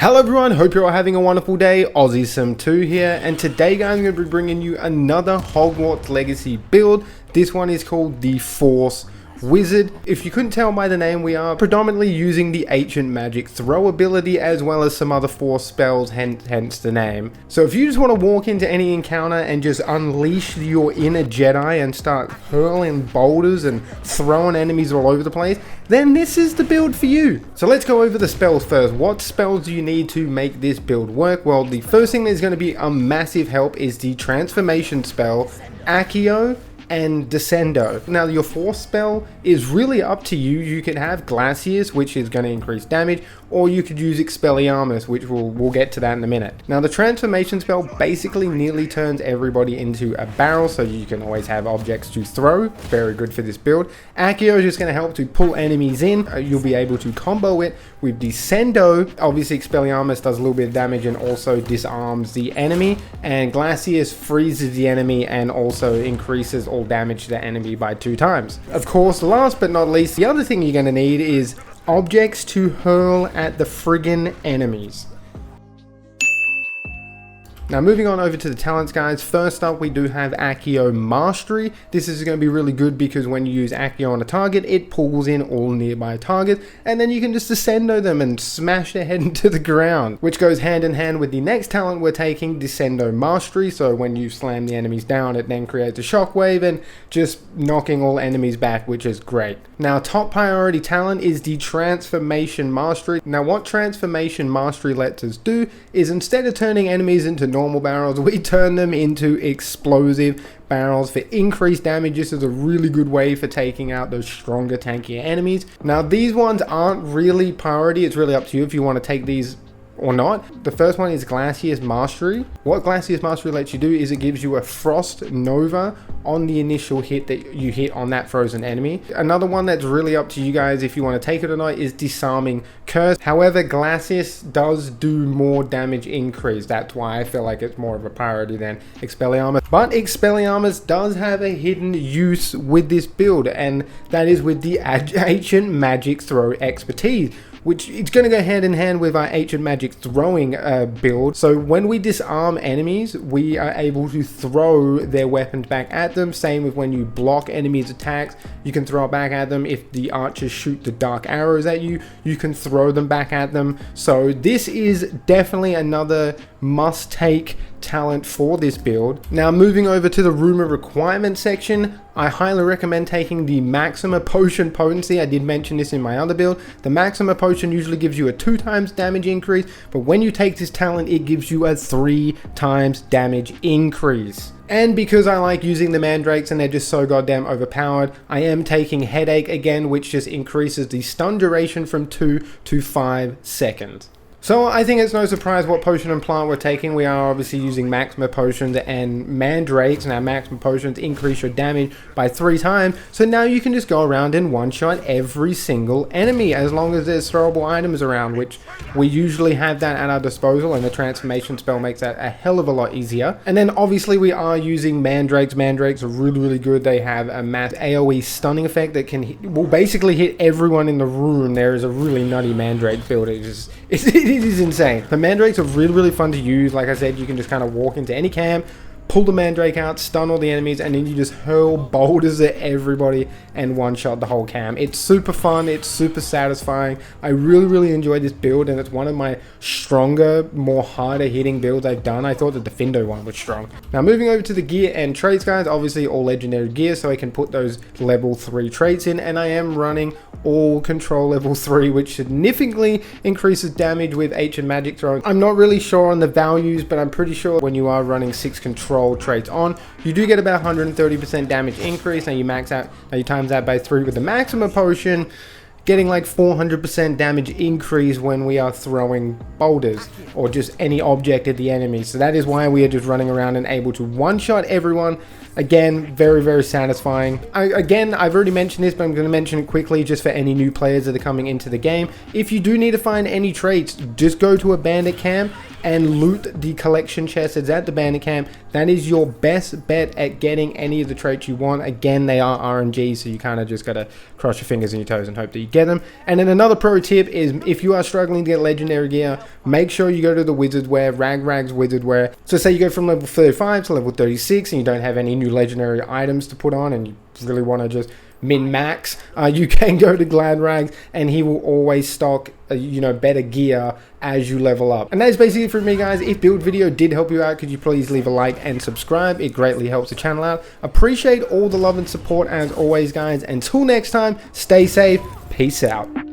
Hello everyone, hope you're all having a wonderful day. AussieSim2 here, and today guys I'm going to be bringing you another Hogwarts Legacy build. This one is called the Force Wizard. If you couldn't tell by the name, we are predominantly using the Ancient Magic Throw ability as well as some other Force spells, hence the name. So if you just want to walk into any encounter and just unleash your inner Jedi and start hurling boulders and throwing enemies all over the place, then this is the build for you. So let's go over the spells first. What spells do you need to make this build work? Well, the first thing that's going to be a massive help is the transformation spell, Accio and Descendo. Now your force spell is really up to you. You could have Glacius, which is going to increase damage, or you could use Expelliarmus, which we'll get to that in a minute. Now the transformation spell basically nearly turns everybody into a barrel, so you can always have objects to throw. Very good for this build. Accio is just going to help to pull enemies in. You'll be able to combo it with Descendo. Obviously Expelliarmus does a little bit of damage and also disarms the enemy, and Glacius freezes the enemy and also increases all damage to the enemy by 2 times. Of course, last but not least, the other thing you're going to need is objects to hurl at the friggin' enemies. Now moving on over to the talents guys, first up we do have Accio Mastery. This is going to be really good because when you use Accio on a target, it pulls in all nearby targets, and then you can just Descendo them and smash their head into the ground, which goes hand in hand with the next talent we're taking, Descendo Mastery. So when you slam the enemies down, it then creates a shockwave and just knocking all enemies back, which is great. Now top priority talent is the Transformation Mastery. Now what Transformation Mastery lets us do is instead of turning enemies into normal barrels, we turn them into explosive barrels for increased damage. This is a really good way for taking out those stronger, tankier enemies. Now these ones aren't really priority. It's really up to you if you want to take these or not. The first one is Glacius Mastery. What Glacius Mastery lets you do is it gives you a Frost Nova on the initial hit that you hit on that frozen enemy. Another one that's really up to you guys if you want to take it or not is Disarming Curse. However, Glacius does do more damage increase. That's why I feel like it's more of a priority than Expelliarmus. But Expelliarmus does have a hidden use with this build, and that is with the Ancient Magic Throw expertise, which it's going to go hand in hand with our Ancient Magic Throwing build. So when we disarm enemies, we are able to throw their weapons back at them. Same with when you block enemies' attacks, you can throw it back at them. If the archers shoot the dark arrows at you, you can throw them back at them. So this is definitely another must-take talent for this build. Now moving over to the rumor requirement section, I highly recommend taking the Maxima Potion Potency. I did mention this in my other build. The Maxima Potion usually gives you a 2 times damage increase, but when you take this talent, it gives you a 3 times damage increase. And because I like using the mandrakes and they're just so goddamn overpowered, I am taking Headache again, which just increases the stun duration from 2 to 5 seconds. So I think it's no surprise what potion and plant we're taking. We are obviously using Maxima Potions and Mandrakes. Now Maxima Potions increase your damage by 3 times. So now you can just go around and one-shot every single enemy as long as there's throwable items around, which we usually have that at our disposal, and the transformation spell makes that a hell of a lot easier. And then obviously we are using Mandrakes. Mandrakes are really good. They have a mass AoE stunning effect that will basically hit everyone in the room. There is a really nutty Mandrake build. It is insane. The Mandrakes are really fun to use. Like I said, you can just kind of walk into any camp, pull the Mandrake out, stun all the enemies, and then you just hurl boulders at everybody and one-shot the whole camp. It's super fun. It's super satisfying. I really enjoy this build, and it's one of my stronger, more harder hitting builds I've done. I thought the Defendo one was strong. Now moving over to the gear and traits guys, obviously all legendary gear, so I can put those level 3 traits in, and I am running all control level 3, which significantly increases damage with Ancient Magic Throw. I'm not really sure on the values, but I'm pretty sure when you are running 6 control traits on, you do get about 130% damage increase. Now you times that by 3 with the Maxima Potion, getting like 400% damage increase when we are throwing boulders or just any object at the enemy. So that is why we are just running around and able to one-shot everyone. Again, very, very satisfying. Again, I've already mentioned this, but I'm going to mention it quickly just for any new players that are coming into the game. If you do need to find any traits, just go to a bandit camp and loot the collection chest that's at the bandit camp. That is your best bet at getting any of the traits you want. Again, they are RNG, so you kind of just gotta cross your fingers and your toes and hope that you get them. And then another pro tip is, if you are struggling to get legendary gear, make sure you go to the wizard wear, Rag's wizard wear. So say you go from level 35 to level 36 and you don't have any new legendary items to put on and you really want to just min-max, you can go to Glad Rags and he will always stock better gear as you level up. And that is basically it for me, guys. If build video did help you out, could you please leave a like and subscribe? It greatly helps the channel out. Appreciate all the love and support as always, guys. Until next time, stay safe. Peace out.